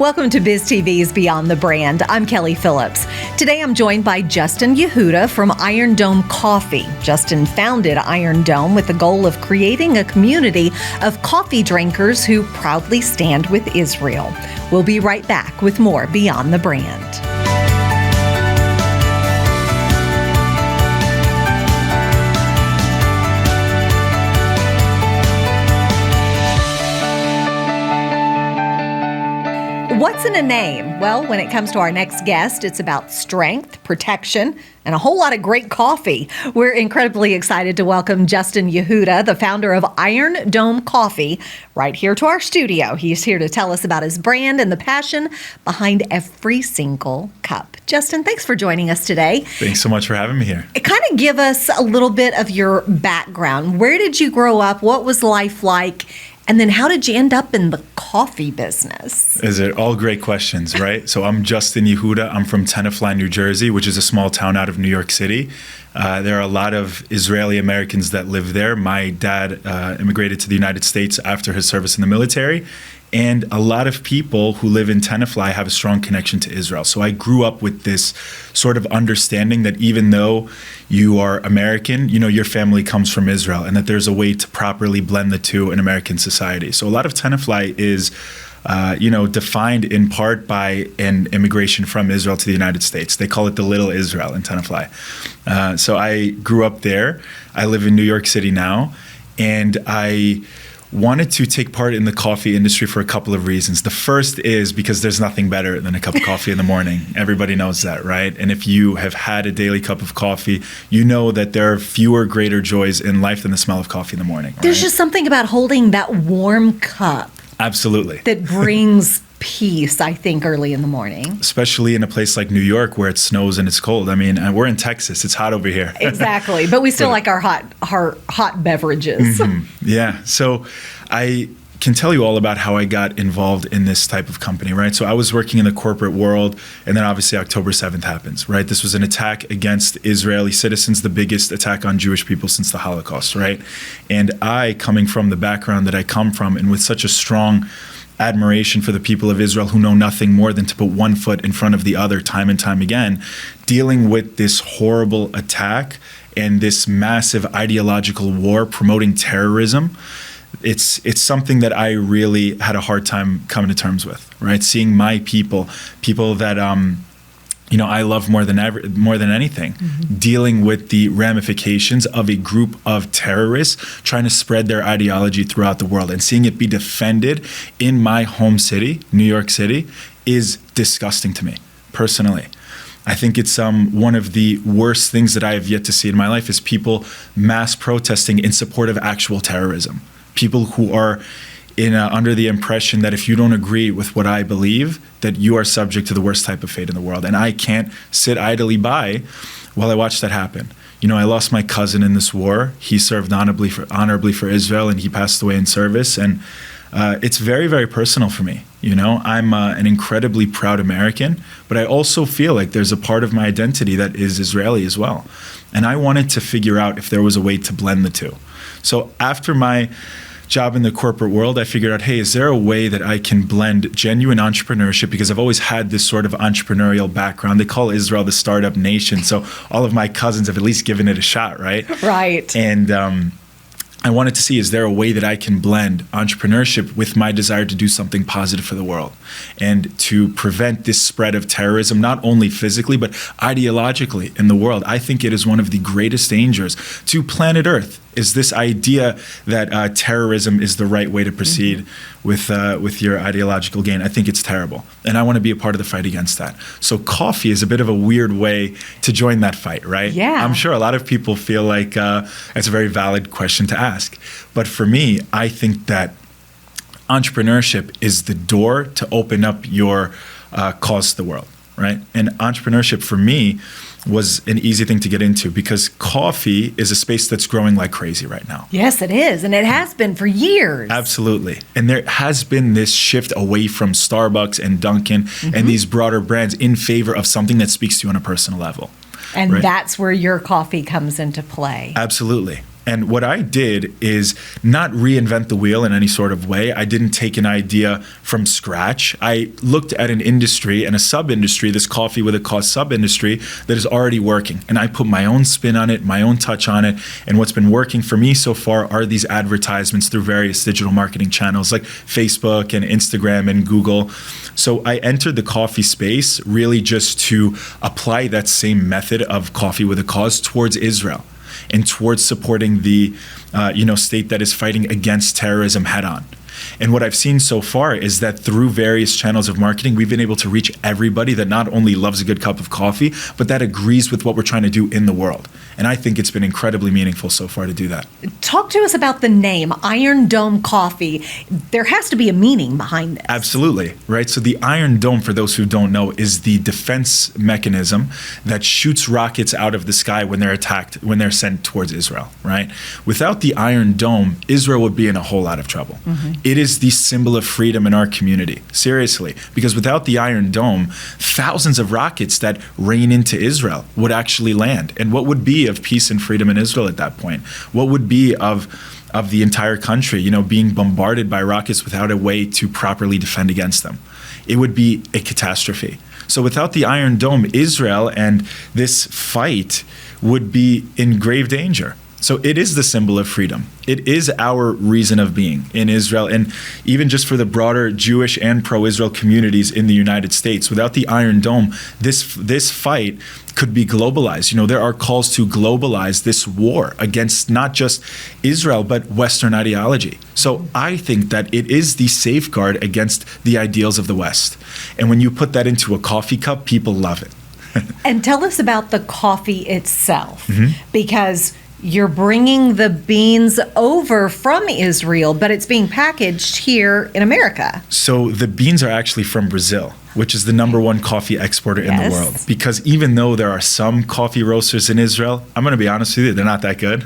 Welcome to BizTV's Beyond the Brand. I'm Kelly Phillips. Today I'm joined by Justin Yehuda from Iron Dome Coffee. Justin founded Iron Dome with the goal of creating a community of coffee drinkers who proudly stand with Israel. We'll be right back with more Beyond the Brand. What's in a name? Well, when it comes to our next guest, it's about strength, protection, and a whole lot of great coffee. We're incredibly excited to welcome Justin Yehuda, the founder of Iron Dome Coffee, right here to our studio. He's here to tell us about his brand and the passion behind every single cup. Justin, thanks for joining us today. Thanks so much for having me here. Kind of give us a little bit of your background. Where did you grow up? What was life like? And then how did you end up in the coffee business? Is it all great questions, right? So I'm Justin Yehuda. I'm from Tenafly, New Jersey, which is a small town out of New York City. There are a lot of Israeli Americans that live there. My dad immigrated to the United States after his service in the military. And a lot of people who live in Tenafly have a strong connection to Israel. So I grew up with this sort of understanding that even though you are American, you know, your family comes from Israel, and that there's a way to properly blend the two in American society. So a lot of Tenafly is defined in part by an immigration from Israel to the United States. They call it the Little Israel in Tenafly. So I grew up there. I live in New York City now, and I wanted to take part in the coffee industry for a couple of reasons. The first is because there's nothing better than a cup of coffee in the morning. Everybody knows that, right? And if you have had a daily cup of coffee, you know that there are fewer greater joys in life than the smell of coffee in the morning. There's just something about holding that warm cup. Absolutely. That brings peace, I think, early in the morning. Especially in a place like New York where it snows and it's cold. I mean, we're in Texas. It's hot over here. Exactly. But we still like our hot beverages. Mm-hmm. Yeah. So I can tell you all about how I got involved in this type of company, right? So I was working in the corporate world, and then obviously October 7th happens, right? This was an attack against Israeli citizens, the biggest attack on Jewish people since the Holocaust, right? And I, coming from the background that I come from, and with such a strong admiration for the people of Israel who know nothing more than to put one foot in front of the other time and time again, dealing with this horrible attack and this massive ideological war promoting terrorism, it's something that I really had a hard time coming to terms with, right? Seeing my people that I love more than anything, dealing with the ramifications of a group of terrorists trying to spread their ideology throughout the world, and seeing it be defended in my home city, New York City, is disgusting to me personally. I think it's one of the worst things that I have yet to see in my life is people mass protesting in support of actual terrorism. People who are under the impression that if you don't agree with what I believe, that you are subject to the worst type of fate in the world. And I can't sit idly by while I watch that happen. You know, I lost my cousin in this war. He served honorably for Israel, and he passed away in service. And it's very, very personal for me. You know, I'm an incredibly proud American, but I also feel like there's a part of my identity that is Israeli as well. And I wanted to figure out if there was a way to blend the two. So after my job in the corporate world, I figured out, hey, is there a way that I can blend genuine entrepreneurship? Because I've always had this sort of entrepreneurial background. They call Israel the startup nation. So all of my cousins have at least given it a shot, right? Right. And I wanted to see, is there a way that I can blend entrepreneurship with my desire to do something positive for the world and to prevent this spread of terrorism, not only physically, but ideologically in the world? I think it is one of the greatest dangers to planet Earth, is this idea that terrorism is the right way to proceed with your ideological gain. I think it's terrible. And I want to be a part of the fight against that. So coffee is a bit of a weird way to join that fight, right? Yeah. I'm sure a lot of people feel like it's a very valid question to ask. But for me, I think that entrepreneurship is the door to open up your cause to the world, right? And entrepreneurship for me was an easy thing to get into because coffee is a space that's growing like crazy right now. Yes, it is. And it has been for years. Absolutely. And there has been this shift away from Starbucks and Dunkin' and these broader brands in favor of something that speaks to you on a personal level. And right? that's where your coffee comes into play. Absolutely. And what I did is not reinvent the wheel in any sort of way. I didn't take an idea from scratch. I looked at an industry and a sub-industry, this coffee with a cause sub-industry that is already working. And I put my own spin on it, my own touch on it. And what's been working for me so far are these advertisements through various digital marketing channels like Facebook and Instagram and Google. So I entered the coffee space really just to apply that same method of coffee with a cause towards Israel and towards supporting the state that is fighting against terrorism head on. And what I've seen so far is that through various channels of marketing, we've been able to reach everybody that not only loves a good cup of coffee, but that agrees with what we're trying to do in the world. And I think it's been incredibly meaningful so far to do that. Talk to us about the name, Iron Dome Coffee. There has to be a meaning behind this. Absolutely, right? So the Iron Dome, for those who don't know, is the defense mechanism that shoots rockets out of the sky when they're attacked, when they're sent towards Israel, right? Without the Iron Dome, Israel would be in a whole lot of trouble. Mm-hmm. It is the symbol of freedom in our community, seriously, because without the Iron Dome, thousands of rockets that rain into Israel would actually land. And what would be of peace and freedom in Israel at that point? What would be of the entire country, being bombarded by rockets without a way to properly defend against them? It would be a catastrophe. So without the Iron Dome, Israel and this fight would be in grave danger. So it is the symbol of freedom. It is our reason of being in Israel, and even just for the broader Jewish and pro-Israel communities in the United States. Without the Iron Dome, this fight could be globalized. There are calls to globalize this war against not just Israel, but Western ideology. So I think that it is the safeguard against the ideals of the West. And when you put that into a coffee cup, people love it. And tell us about the coffee itself, Mm-hmm. because you're bringing the beans over from Israel, but it's being packaged here in America. So the beans are actually from Brazil, which is the number one coffee exporter in the world. Because even though there are some coffee roasters in Israel, I'm going to be honest with you, they're not that good.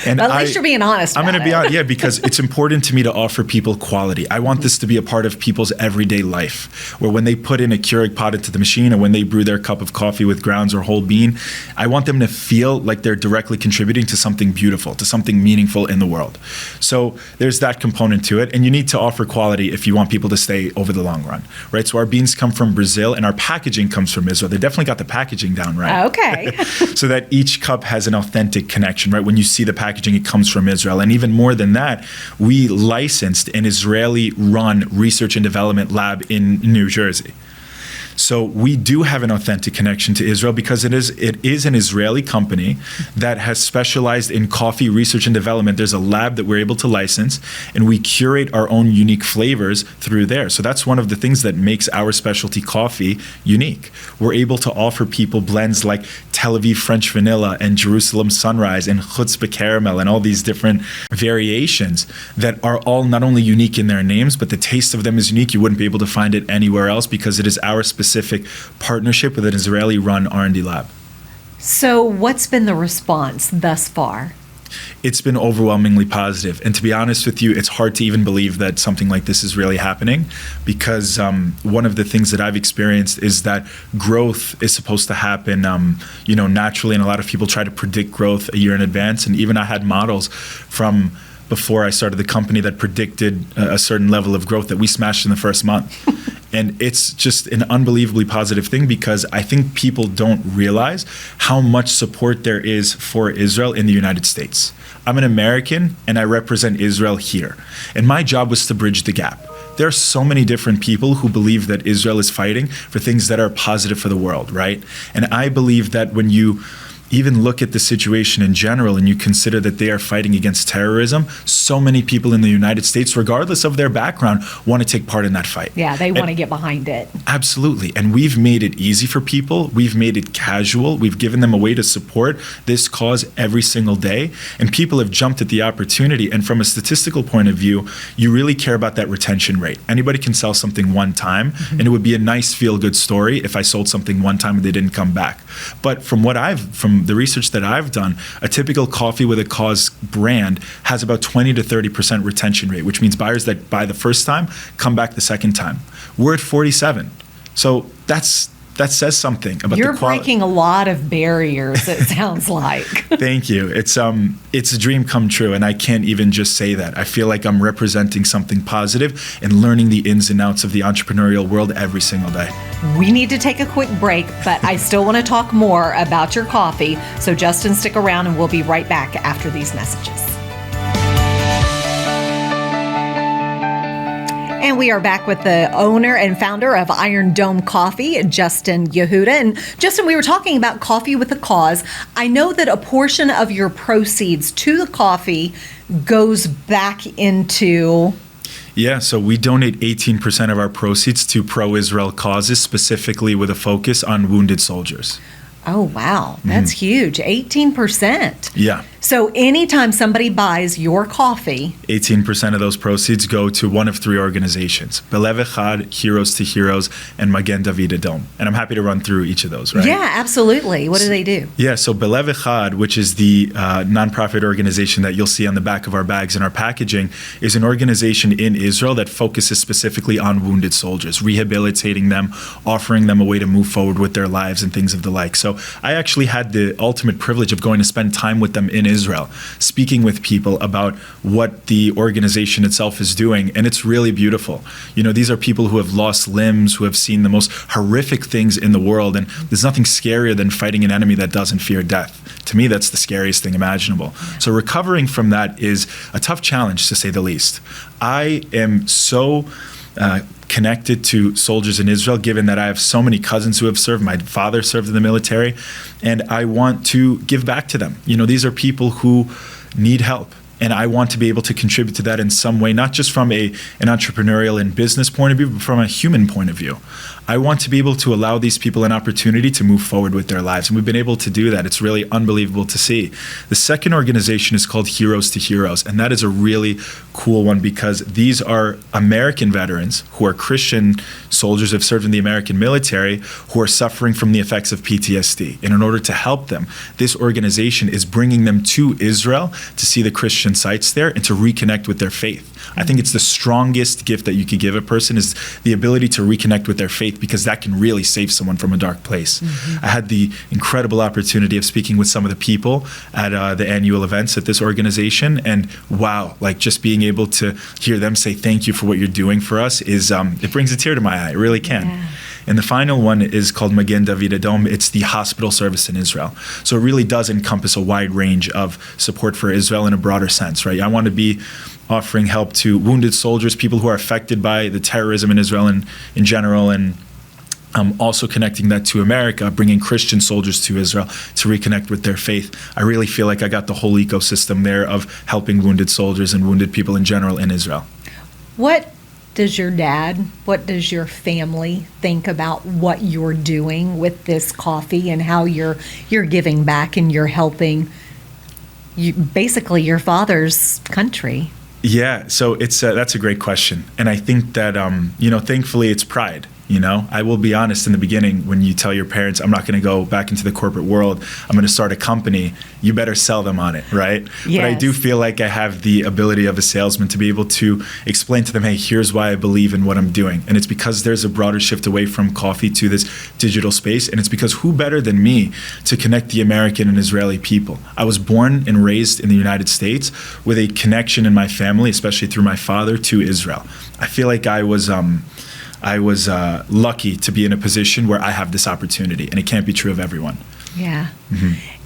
And at least you're being honest. I'm going to be honest, yeah, because it's important to me to offer people quality. I want this to be a part of people's everyday life, where when they put in a Keurig pot into the machine or when they brew their cup of coffee with grounds or whole bean, I want them to feel like they're directly contributing to something beautiful, to something meaningful in the world. So there's that component to it. And you need to offer quality if you want people to stay over the long run, right? So our beans come from Brazil and our packaging comes from Israel. They definitely got the packaging down right. Okay. So that each cup has an authentic connection, right? When you see the packaging, it comes from Israel. And even more than that, we licensed an Israeli-run research and development lab in New Jersey. So we do have an authentic connection to Israel because it is an Israeli company that has specialized in coffee research and development. There's a lab that we're able to license, and we curate our own unique flavors through there. So that's one of the things that makes our specialty coffee unique. We're able to offer people blends like Tel Aviv French vanilla and Jerusalem sunrise and chutzpah caramel and all these different variations that are all not only unique in their names, but the taste of them is unique. You wouldn't be able to find it anywhere else because it is our specific partnership with an Israeli-run R&D lab. So what's been the response thus far? It's been overwhelmingly positive. And to be honest with you, it's hard to even believe that something like this is really happening because one of the things that I've experienced is that growth is supposed to happen, naturally. And a lot of people try to predict growth a year in advance. And even I had models from before I started the company that predicted a certain level of growth that we smashed in the first month. And it's just an unbelievably positive thing because I think people don't realize how much support there is for Israel in the United States. I'm an American and I represent Israel here. And my job was to bridge the gap. There are so many different people who believe that Israel is fighting for things that are positive for the world, right? And I believe that when you even look at the situation in general and you consider that they are fighting against terrorism, so many people in the United States, regardless of their background, want to take part in that fight. Yeah, they want to get behind it. Absolutely. And we've made it easy for people. We've made it casual. We've given them a way to support this cause every single day. And people have jumped at the opportunity. And from a statistical point of view, you really care about that retention rate. Anybody can sell something one time, and it would be a nice feel-good story if I sold something one time and they didn't come back. But from the research that I've done, a typical coffee with a cause brand has about 20 to 30% retention rate, which means buyers that buy the first time come back the second time. We're at 47. So that's that says something about You're the quality. breaking a lot of barriers, it sounds like. Thank you. It's a dream come true, and I can't even just say that. I feel like I'm representing something positive and learning the ins and outs of the entrepreneurial world every single day. We need to take a quick break, but I still want to talk more about your coffee. So Justin, stick around and we'll be right back after these messages. And we are back with the owner and founder of Iron Dome Coffee, Justin Yehuda. And Justin, we were talking about coffee with a cause. I know that a portion of your proceeds to the coffee goes back into... Yeah, so we donate 18% of our proceeds to pro-Israel causes, specifically with a focus on wounded soldiers. Oh, wow. That's huge. 18%. Yeah. So anytime somebody buys your coffee, 18% of those proceeds go to one of three organizations: Belev Echad, Heroes to Heroes, and Magen David Adom. And I'm happy to run through each of those, right? Yeah, absolutely. What do they do? Yeah, so Belev Echad, which is the nonprofit organization that you'll see on the back of our bags and our packaging, is an organization in Israel that focuses specifically on wounded soldiers, rehabilitating them, offering them a way to move forward with their lives and things of the like. So I actually had the ultimate privilege of going to spend time with them in Israel, speaking with people about what the organization itself is doing, and it's really beautiful. You know, these are people who have lost limbs, who have seen the most horrific things in the world, and there's nothing scarier than fighting an enemy that doesn't fear death. To me, that's the scariest thing imaginable. So recovering from that is a tough challenge, to say the least. I am so connected to soldiers in Israel, given that I have so many cousins who have served. My father served in the military, and I want to give back to them. You know, these are people who need help, and I want to be able to contribute to that in some way, not just from an entrepreneurial and business point of view, but from a human point of view. I want to be able to allow these people an opportunity to move forward with their lives. And we've been able to do that. It's really unbelievable to see. The second organization is called Heroes to Heroes. And that is a really cool one because these are American veterans who are Christian soldiers who have served in the American military who are suffering from the effects of PTSD. And in order to help them, this organization is bringing them to Israel to see the Christian sites there and to reconnect with their faith. I think it's the strongest gift that you could give a person is the ability to reconnect with their faith, because that can really save someone from a dark place. I had the incredible opportunity of speaking with some of the people at the annual events at this organization, and wow, like just being able to hear them say thank you for what you're doing for us is it brings a tear to my eye. It really can. Yeah. And the final one is called Magen David Adom. It's the hospital service in Israel. So it really does encompass a wide range of support for Israel in a broader sense, right? I want to be offering help to wounded soldiers, people who are affected by the terrorism in Israel and in general, and also connecting that to America, bringing Christian soldiers to Israel to reconnect with their faith. I really feel like I got the whole ecosystem there of helping wounded soldiers and wounded people in general in Israel. What does your family think about what you're doing with this coffee and how you're giving back and you're helping basically your father's country? Yeah, so that's a great question. And I think that, thankfully it's pride. You know, I will be honest, in the beginning, when you tell your parents, I'm not going to go back into the corporate world, I'm going to start a company, you better sell them on it, right? Yes. But I do feel like I have the ability of a salesman to be able to explain to them, hey, here's why I believe in what I'm doing. And it's because there's a broader shift away from coffee to this digital space. And it's because who better than me to connect the American and Israeli people? I was born and raised in the United States with a connection in my family, especially through my father, to Israel. I feel like I was lucky to be in a position where I have this opportunity, and it can't be true of everyone. Yeah.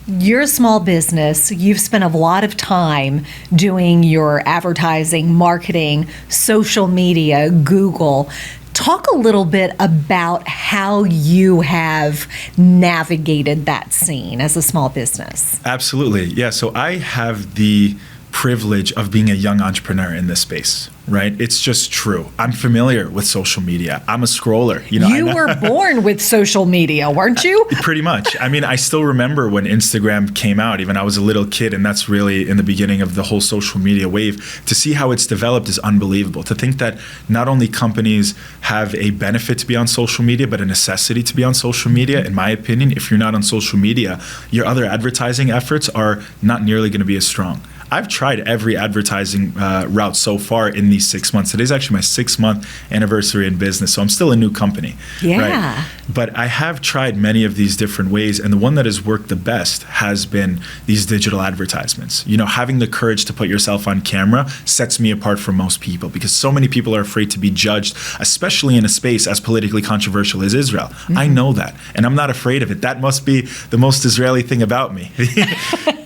You're a small business. You've spent a lot of time doing your advertising, marketing, social media, Google. Talk a little bit about how you have navigated that scene as a small business. Absolutely. Yeah. So I have the privilege of being a young entrepreneur in this space, right? It's just true. I'm familiar with social media. I'm a scroller. You were born with social media, weren't you? Pretty much. I mean, I still remember when Instagram came out. Even I was a little kid, and that's really in the beginning of the whole social media wave. To see how it's developed is unbelievable. To think that not only companies have a benefit to be on social media, but a necessity to be on social media. In my opinion, if you're not on social media, your other advertising efforts are not nearly going to be as strong. I've tried every advertising route so far in these 6 months. Today's actually my 6-month anniversary in business, so I'm still a new company. Yeah. Right? But I have tried many of these different ways, and the one that has worked the best has been these digital advertisements. Having the courage to put yourself on camera sets me apart from most people, because so many people are afraid to be judged, especially in a space as politically controversial as Israel. Mm-hmm. I know that, and I'm not afraid of it. That must be the most Israeli thing about me.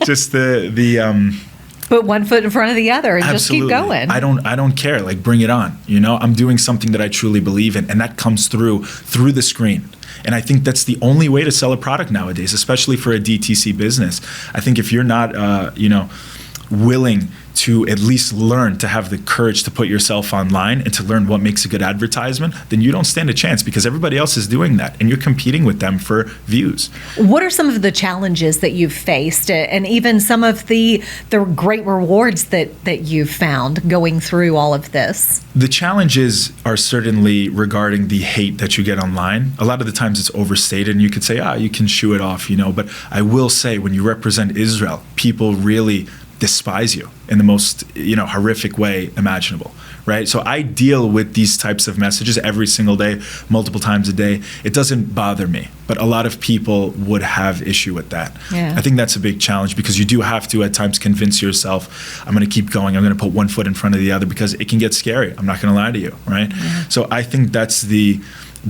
Just put one foot in front of the other and absolutely. Just keep going. I don't care. Like, bring it on. I'm doing something that I truly believe in, and that comes through the screen. And I think that's the only way to sell a product nowadays, especially for a DTC business. I think if you're not, willing to at least learn to have the courage to put yourself online and to learn what makes a good advertisement, then you don't stand a chance, because everybody else is doing that and you're competing with them for views. What are some of the challenges that you've faced, and even some of the great rewards that you've found going through all of this? The challenges are certainly regarding the hate that you get online. A lot of the times it's overstated, and you could say, you can shoo it off, but I will say, when you represent Israel, people really despise you in the most horrific way imaginable, right? So I deal with these types of messages every single day, multiple times a day. It doesn't bother me, but a lot of people would have issue with that. Yeah. I think that's a big challenge, because you do have to at times convince yourself, I'm going to keep going, I'm going to put one foot in front of the other, because it can get scary. I'm not going to lie to you, right? Yeah. So I think that's the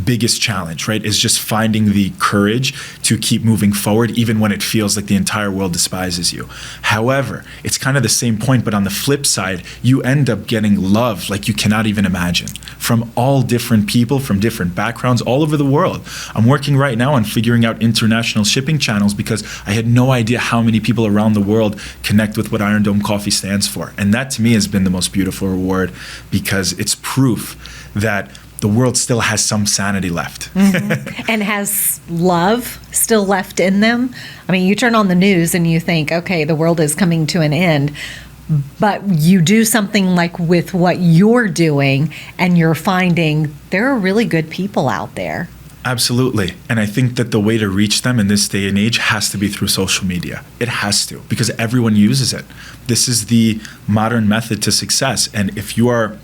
biggest challenge, right, is just finding the courage to keep moving forward even when it feels like the entire world despises you. However, it's kind of the same point, but on the flip side, you end up getting love like you cannot even imagine from all different people, from different backgrounds all over the world. I'm working right now on figuring out international shipping channels, because I had no idea how many people around the world connect with what Iron Dome Coffee stands for. And that to me has been the most beautiful reward, because it's proof that the world still has some sanity left. Mm-hmm. And has love still left in them. I mean, you turn on the news and you think, okay, the world is coming to an end. But you do something like with what you're doing, and you're finding there are really good people out there. Absolutely. And I think that the way to reach them in this day and age has to be through social media. It has to, because everyone uses it. This is the modern method to success. And if you are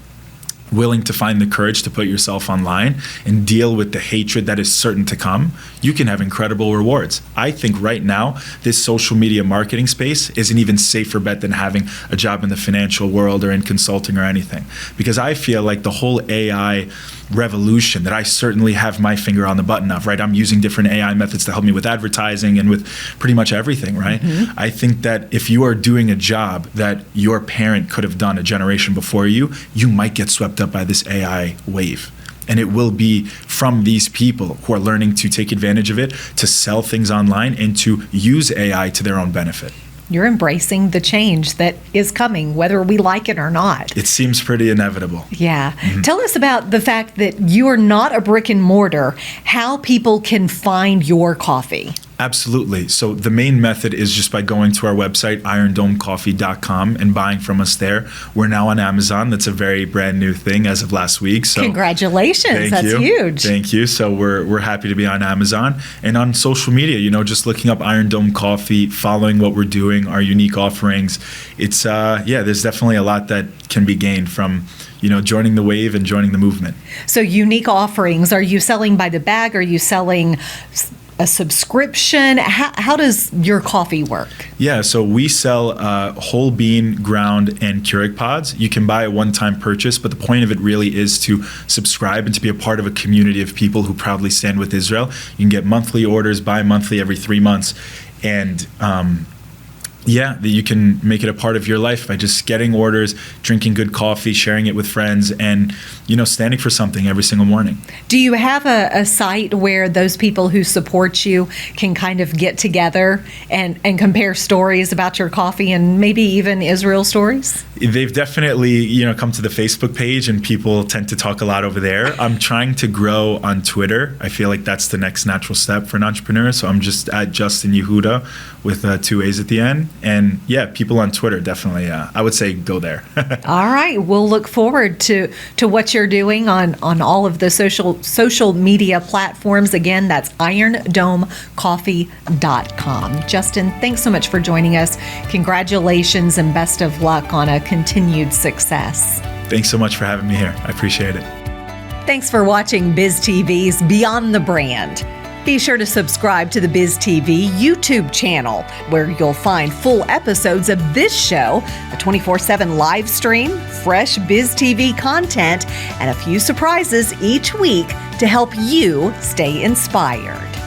willing to find the courage to put yourself online and deal with the hatred that is certain to come, you can have incredible rewards. I think right now, this social media marketing space is an even safer bet than having a job in the financial world or in consulting or anything. Because I feel like the whole AI revolution that I certainly have my finger on the button of, right? I'm using different AI methods to help me with advertising and with pretty much everything, right? Mm-hmm. I think that if you are doing a job that your parent could have done a generation before you, you might get swept up by this AI wave. And it will be from these people who are learning to take advantage of it, to sell things online, and to use AI to their own benefit. You're embracing the change that is coming, whether we like it or not. It seems pretty inevitable. Yeah. Mm-hmm. Tell us about the fact that you are not a brick and mortar, how people can find your coffee. Absolutely. So the main method is just by going to our website, irondomecoffee.com, and buying from us there. We're now on Amazon. That's a very brand new thing as of last week. So congratulations. That's huge. Thank you. So we're happy to be on Amazon. And on social media, just looking up Iron Dome Coffee, following what we're doing, our unique offerings. It's, there's definitely a lot that can be gained from joining the wave and joining the movement. So unique offerings, are you selling by the bag? Are you selling a subscription? How does your coffee work? Yeah, so we sell whole bean, ground, and Keurig pods. You can buy a one-time purchase, but the point of it really is to subscribe and to be a part of a community of people who proudly stand with Israel. You can get monthly orders, bi-monthly, every 3 months. And that you can make it a part of your life by just getting orders, drinking good coffee, sharing it with friends, and standing for something every single morning. Do you have a site where those people who support you can kind of get together and compare stories about your coffee, and maybe even Israel stories? They've definitely, come to the Facebook page, and people tend to talk a lot over there. I'm trying to grow on Twitter. I feel like that's the next natural step for an entrepreneur. So I'm just at Justin Yehuda with 2 A's at the end. And yeah, people on Twitter, definitely, I would say go there. All right. We'll look forward to what you're doing on all of the social media platforms. Again, that's IronDomeCoffee.com. Justin, thanks so much for joining us. Congratulations and best of luck on a continued success. Thanks so much for having me here. I appreciate it. Thanks for watching BizTV's Beyond the Brand. Be sure to subscribe to the BizTV YouTube channel, where you'll find full episodes of this show, a 24/7 live stream, fresh BizTV content, and a few surprises each week to help you stay inspired.